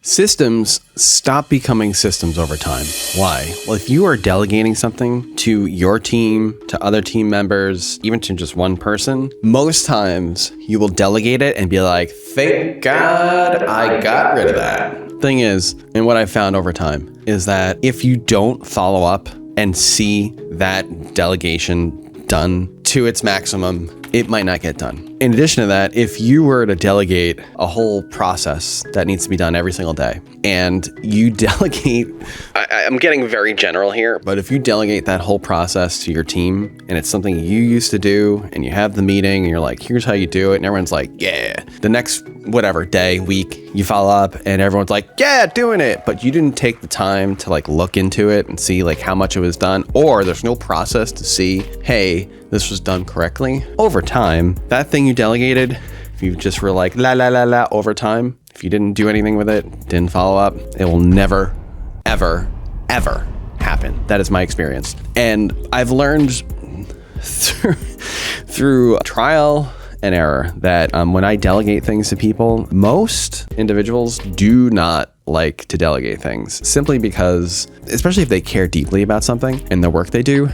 Systems stop becoming systems over time. Why? Well, if you are delegating something to your team, to other team members, even to just one person, most times you will delegate it and be like, thank God I got rid of that. Thing is, and what I've found over time is that if you don't follow up and see that delegation done to its maximum, it might not get done. In addition to that, if you were to delegate a whole process that needs to be done every single day, and you delegate, I'm getting very general here, but if you delegate that whole process to your team, and it's something you used to do, and you have the meeting, and you're like, here's how you do it, and everyone's like, yeah. The next, whatever, day, week, you follow up, and everyone's like, yeah, doing it, but you didn't take the time to like look into it and see like how much it was done, or there's no process to see, hey, this was done correctly. Over time, that thing you delegated, if you just were like, la, over time, if you didn't do anything with it, didn't follow up, it will never, ever happen. That is my experience. And I've learned through trial and error that when I delegate things to people, most individuals do not like to delegate things simply because, especially if they care deeply about something and the work they do,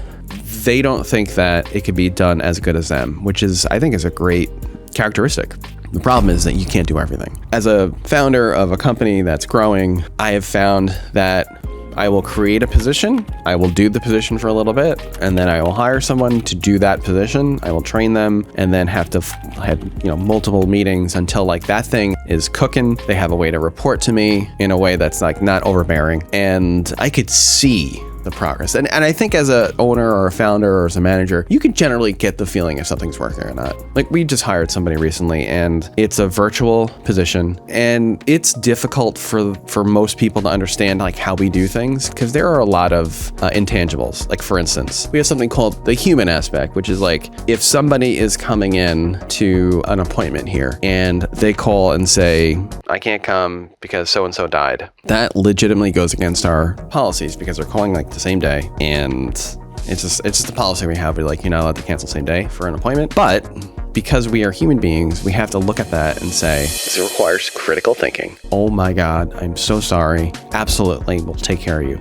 they don't think that it could be done as good as them, which is, I think, is a great characteristic. The problem is that you can't do everything. As a founder of a company that's growing, I have found that I will create a position, I will do the position for a little bit, and then I will hire someone to do that position. I will train them and then have to have, multiple meetings until like that thing is cooking. They have a way to report to me in a way that's like not overbearing. And I could see the progress. And I think as a owner or a founder or as a manager, you can generally get the feeling if something's working or not. Like we just hired somebody recently and it's a virtual position and it's difficult for most people to understand like how we do things because there are a lot of intangibles. Like for instance, we have something called the human aspect, which is like if somebody is coming in to an appointment here and they call and say, I can't come because so-and-so died. That legitimately goes against our policies because they're calling like the same day, and it's just a policy we have. We're like, you're not allowed to cancel same day for an appointment. But because we are human beings, we have to look at that and say, this requires critical thinking. Oh my God, I'm so sorry. Absolutely, we'll take care of you.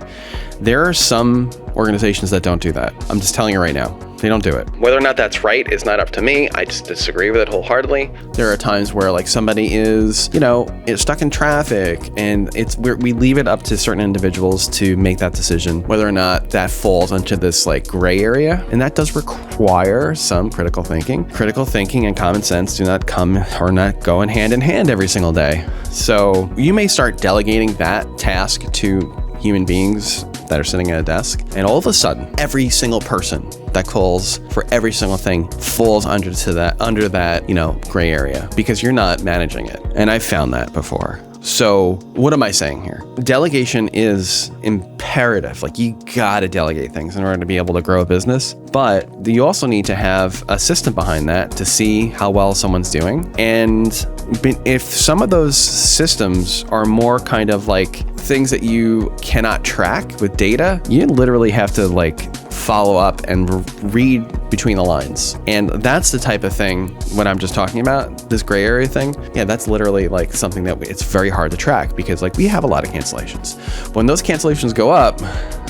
There are some organizations that don't do that. I'm just telling you right now. They don't do it. Whether or not that's right is not up to me. I just disagree with it wholeheartedly. There are times where like somebody is, is stuck in traffic and we leave it up to certain individuals to make that decision, whether or not that falls into this like gray area. And that does require some critical thinking. Critical thinking and common sense do not come or not go in hand every single day. So you may start delegating that task to human beings that are sitting at a desk, and all of a sudden, every single person that calls for every single thing falls under that, gray area because you're not managing it. And I've found that before. So what am I saying here? Delegation is imperative. Like you gotta delegate things in order to be able to grow a business, but you also need to have a system behind that to see how well someone's doing. And if some of those systems are more kind of like things that you cannot track with data, you literally have to like follow up and read between the lines. And that's the type of thing when I'm just talking about this gray area thing. Yeah, that's literally like something that it's very hard to track because like we have a lot of cancellations. When those cancellations go up,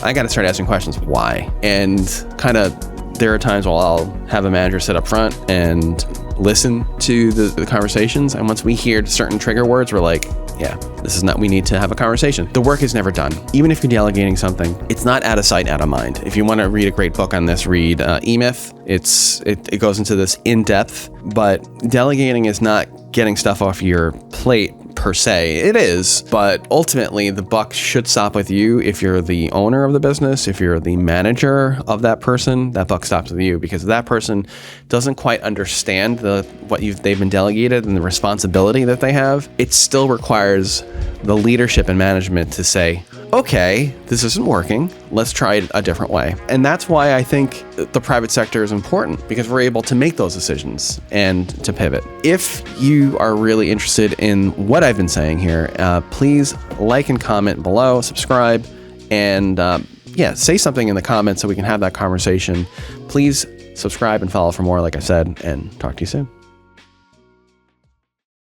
I got to start asking questions, why? And kind of there are times where I'll have a manager sit up front and listen to the conversations. And once we hear certain trigger words, we're like, yeah, this is not, we need to have a conversation. The work is never done. Even if you're delegating something, it's not out of sight, out of mind. If you want to read a great book on this, read E-Myth. It goes into this in depth, but delegating is not getting stuff off your plate per se. It is, but ultimately the buck should stop with you. If you're the owner of the business, if you're the manager of that person, that buck stops with you because that person doesn't quite understand they've been delegated and the responsibility that they have. It still requires the leadership and management to say, okay, this isn't working. Let's try it a different way. And that's why I think the private sector is important because we're able to make those decisions and to pivot. If you are really interested in what I've been saying here, please like and comment below, subscribe, and say something in the comments so we can have that conversation. Please subscribe and follow for more, like I said, and talk to you soon.